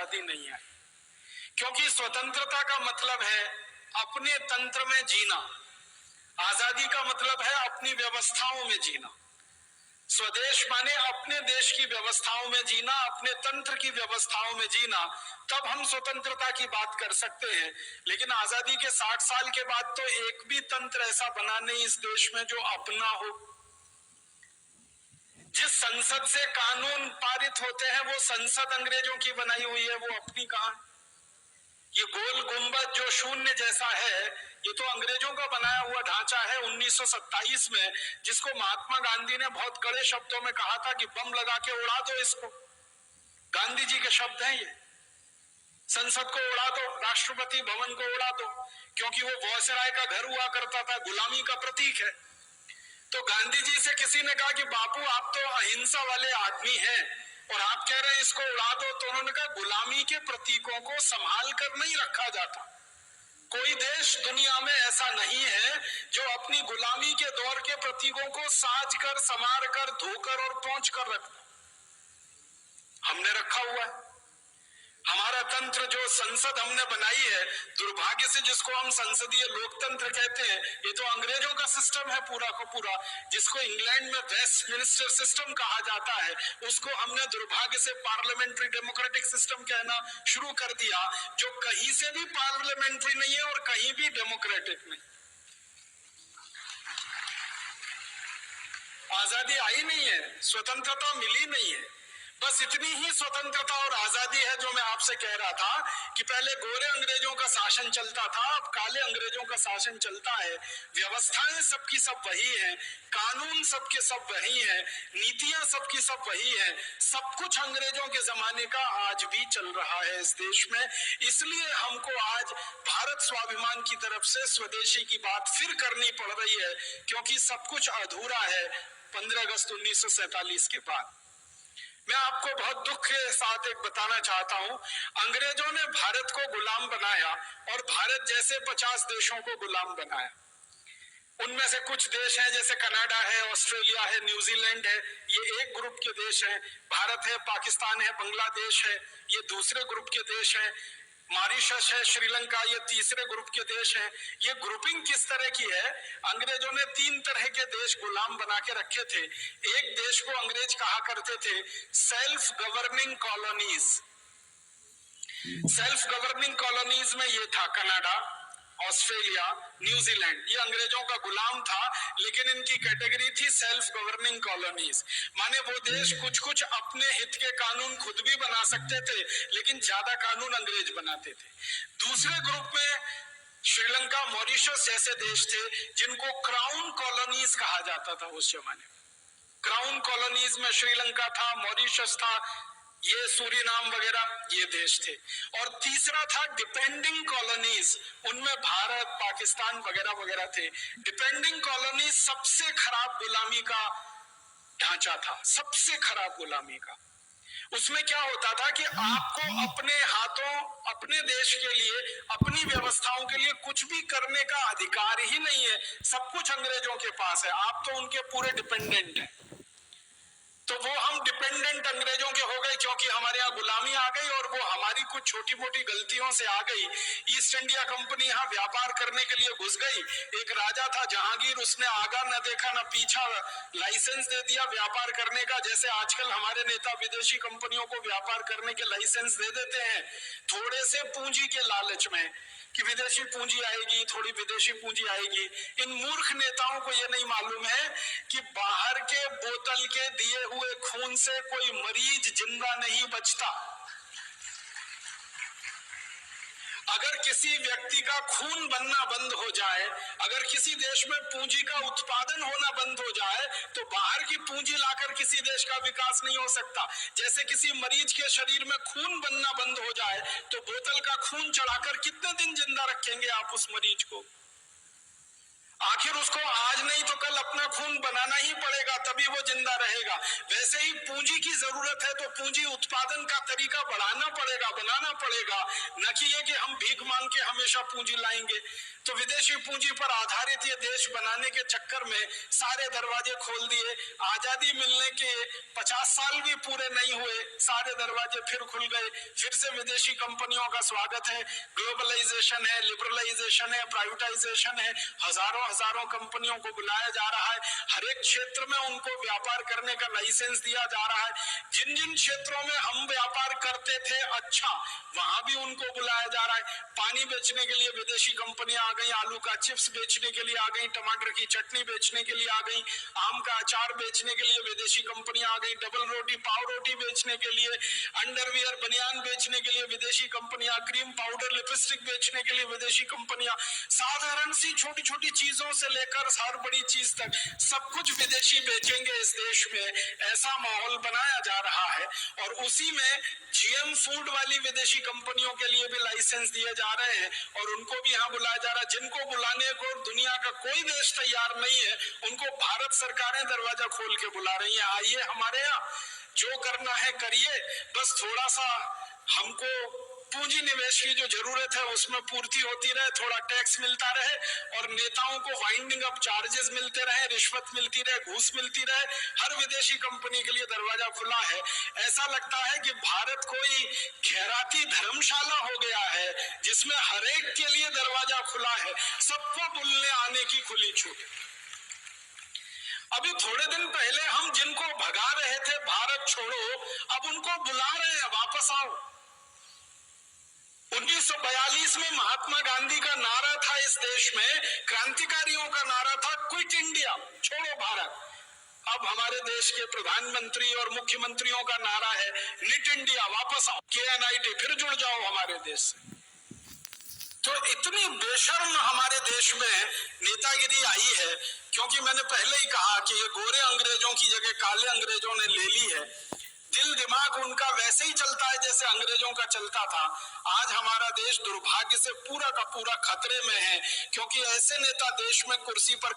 आजादी नहीं आई, क्योंकि स्वतंत्रता का मतलब है अपने तंत्र में जीना, आजादी का मतलब है अपनी व्यवस्थाओं में जीना। स्वदेश माने अपने देश की व्यवस्थाओं में जीना, अपने तंत्र की व्यवस्थाओं में जीना, तब हम स्वतंत्रता की बात कर सकते हैं। लेकिन आजादी के 60 साल के बाद तो एक भी तंत्र ऐसा बना नहीं इस देश में जो अपना हो। जिस संसद से कानून पारित होते हैं वो संसद अंग्रेजों की बनाई हुई है, वो अपनी कहां। ये गोल गुंबद जो शून्य जैसा है, ये तो अंग्रेजों का बनाया हुआ ढांचा है 1927 में, जिसको महात्मा गांधी ने बहुत कड़े शब्दों में कहा था कि बम लगा के उड़ा दो इसको। गांधी जी के शब्द हैं ये। संसद को उड़ा दो, राष्ट्रपति भवन को उड़ा दो, क्योंकि वो वायसराय का घर हुआ करता था, गुलामी का प्रतीक है। तो गांधी जी से किसी ने कहा कि बापू आप तो अहिंसा वाले आदमी हैं और आप कह रहे हैं इसको उड़ा दो, तो उन्होंने कहा गुलामी के प्रतीकों को संभाल कर नहीं रखा जाता। कोई देश दुनिया में ऐसा नहीं है जो अपनी गुलामी के दौर के प्रतीकों को साज कर, संवार कर, धोकर और पोंछ कर रखता। हमने रखा हुआ है। हमारा तंत्र जो संसद हमने बनाई है, दुर्भाग्य से जिसको हम संसदीय लोकतंत्र कहते हैं, ये तो अंग्रेजों का सिस्टम है पूरा का पूरा, जिसको इंग्लैंड में वेस्टमिनिस्टर सिस्टम कहा जाता है, उसको हमने दुर्भाग्य से पार्लियामेंट्री डेमोक्रेटिक सिस्टम कहना शुरू कर दिया, जो कहीं से भी पार्लियामेंट्री नहीं है और कहीं भी डेमोक्रेटिक नहीं। आजादी आई नहीं है, स्वतंत्रता मिली नहीं है। बस इतनी ही स्वतंत्रता और आजादी है जो मैं आपसे कह रहा था कि पहले गोरे अंग्रेजों का शासन चलता था, अब काले अंग्रेजों का शासन चलता है। व्यवस्थाएं सबकी सब वही हैं, कानून सबके सब वही हैं, नीतियां सबकी सब वही हैं। सब कुछ अंग्रेजों के जमाने का आज भी चल रहा है इस देश में। इसलिए हमको आज भारत स्वाभिमान की तरफ से स्वदेशी की बात फिर करनी पड़ रही है, क्योंकि सब कुछ अधूरा है 15 अगस्त 1947 के बाद। मैं आपको बहुत दुख के साथ एक बताना चाहता हूं, अंग्रेजों ने भारत को गुलाम बनाया और भारत जैसे 50 देशों को गुलाम बनाया। उनमें से कुछ देश हैं जैसे कनाडा है, ऑस्ट्रेलिया है, न्यूजीलैंड है, ये एक ग्रुप के देश हैं। भारत है, पाकिस्तान है, बांग्लादेश है, ये दूसरे ग्रुप के देश हैं। मॉरिशस है, श्रीलंका, ये तीसरे ग्रुप के देश हैं। ये ग्रुपिंग किस तरह की है? अंग्रेजों ने 3 तरह के देश गुलाम बना के रखे थे। एक देश को अंग्रेज कहा करते थे self governing colonies. Self governing colonies में ये था कनाडा, ऑस्ट्रेलिया, न्यूजीलैंड, ये अंग्रेजों का गुलाम था, लेकिन इनकी कैटेगरी थी सेल्फ गवर्निंग कॉलोनीज। माने वो देश कुछ कुछ अपने हित के कानून खुद भी बना सकते थे, लेकिन ज्यादा कानून अंग्रेज बनाते थे। दूसरे ग्रुप में श्रीलंका, मॉरिशस जैसे देश थे जिनको क्राउन कॉलोनीज कहा जाता था उस जमाने में। क्राउन कॉलोनीज में श्रीलंका था, मॉरिशस था, ये सूरीनाम वगैरह ये देश थे। और तीसरा था डिपेंडिंग कॉलोनीज, उनमें भारत, पाकिस्तान वगैरह वगैरह थे। डिपेंडिंग कॉलोनीज सबसे खराब गुलामी का ढांचा था, सबसे खराब गुलामी का। उसमें क्या होता था कि आपको अपने हाथों, अपने देश के लिए, अपनी व्यवस्थाओं के लिए कुछ भी करने का अधिकार ही नहीं है। सब कुछ अंग्रेजों के पास है, आप तो उनके पूरे डिपेंडेंट हैं। तो वो हम डिपेंडेंट अंग्रेजों के हो गए क्योंकि हमारे यहाँ गुलामी आ गई और वो हमारी कुछ छोटी मोटी गलतियों से आ गई। ईस्ट इंडिया कंपनी यहाँ व्यापार करने के लिए घुस गई। एक राजा था जहांगीर, उसने आगा न देखा न पीछा, लाइसेंस दे दिया व्यापार करने का। जैसे आजकल हमारे नेता विदेशी कंपनियों को व्यापार करने के लाइसेंस दे देते हैं थोड़े से पूंजी के लालच में कि विदेशी पूंजी आएगी, थोड़ी विदेशी पूंजी आएगी। इन मूर्ख नेताओं को यह नहीं मालूम है कि बाहर के बोतल के दिए हुए खून से कोई मरीज जिंदा नहीं बचता। अगर किसी व्यक्ति का खून बनना बंद हो जाए, अगर किसी देश में पूंजी का उत्पादन होना बंद हो जाए, तो बाहर की पूंजी लाकर किसी देश का विकास नहीं हो सकता। जैसे किसी मरीज के शरीर में खून बनना बंद हो जाए, तो बोतल का खून चढ़ाकर कितने दिन जिंदा रखेंगे आप उस मरीज को? आखिर उसको आज नहीं तो कल अपना खून बनाना ही पड़ेगा। बढ़ेगा तभी वो जिंदा रहेगा। वैसे ही पूंजी की जरूरत है तो पूंजी उत्पादन का तरीका बढ़ाना पड़ेगा, बनाना पड़ेगा, न कि ये कि हम भीख मांग के हमेशा पूंजी लाएंगे। तो विदेशी पूंजी पर आधारित ये देश बनाने के चक्कर में सारे दरवाजे खोल दिए। आजादी मिलने के 50 साल भी पूरे नहीं हुए, सारे दरवाजे फिर खुल गए। फिर से विदेशी कंपनियों का स्वागत है। ग्लोबलाइजेशन है, लिबरलाइजेशन है, प्राइवेटाइजेशन है, हजारों हजारों कंपनियों को बुलाया जा रहा है। हर एक क्षेत्र में उनको व्यापार करने का लाइसेंस दिया जा रहा है। जिन जिन क्षेत्रों में हम व्यापार करते थे अच्छा, वहां भी उनको बुलाया जा रहा है। पानी बेचने के लिए विदेशी कंपनियां आ गई, आलू का चिप्स बेचने के लिए आ गई, टमाटर की चटनी बेचने के लिए आ गई, आम का अचार बेचने के लिए विदेशी कंपनियां आ गई, डबल रोटी पाव रोटी बेचने के लिए, अंडरवियर बनियान बेचने के लिए विदेशी कंपनियां, क्रीम पाउडर लिपस्टिक बेचने के लिए विदेशी कंपनियां, साधारण सी छोटी छोटी चीजों से लेकर हर बड़ी चीज तक सब कुछ विदेशी बेचेंगे इस देश में, ऐसा माहौल बनाया जा रहा है। और उसी में जीएम फूड वाली विदेशी कंपनियों के लिए भी लाइसेंस दिए जा रहे हैं और उनको भी यहाँ बुलाया जा रहा है। जिनको बुलाने को दुनिया का कोई देश तैयार नहीं है, उनको भारत सरकारें दरवाजा खोल के बुला रही है, आइए हमारे यहाँ, जो करना है करिए, बस थोड़ा सा हमको पूंजी निवेश की जो जरूरत है उसमें पूर्ति होती रहे, थोड़ा टैक्स मिलता रहे और नेताओं को वाइंडिंग अप चार्जेस मिलते रहे, रिश्वत मिलती रहे, घूस मिलती रहे। हर विदेशी कंपनी के लिए दरवाजा खुला है। ऐसा लगता है कि भारत कोई खैराती धर्मशाला हो गया है जिसमें हर एक के लिए दरवाजा खुला है, सबको बुलने आने की खुली छूट। अभी थोड़े दिन पहले हम जिनको भगा रहे थे भारत छोड़ो, अब उनको बुला रहे हैं वापस आओ। 1942 में महात्मा गांधी का नारा था इस देश में, क्रांतिकारियों का नारा था क्विट इंडिया, छोड़ो भारत। अब हमारे देश के प्रधानमंत्री और मुख्यमंत्रियों का नारा है निट इंडिया, वापस आओ, KNIT, फिर जुड़ जाओ हमारे देश से। तो इतनी बेशर्म हमारे देश में नेतागिरी आई है, क्योंकि मैंने पहले ही कहा कि ये गोरे अंग्रेजों की जगह काले अंग्रेजों ने ले ली है। दिल दिमाग उनका वैसे ही चलता है जैसे अंग्रेजों का चलता था। आज हमारा देश दुर्भाग्य से पूरा का पूरा खतरे में है, क्योंकि ऐसे नेता देश में कुर्सी पर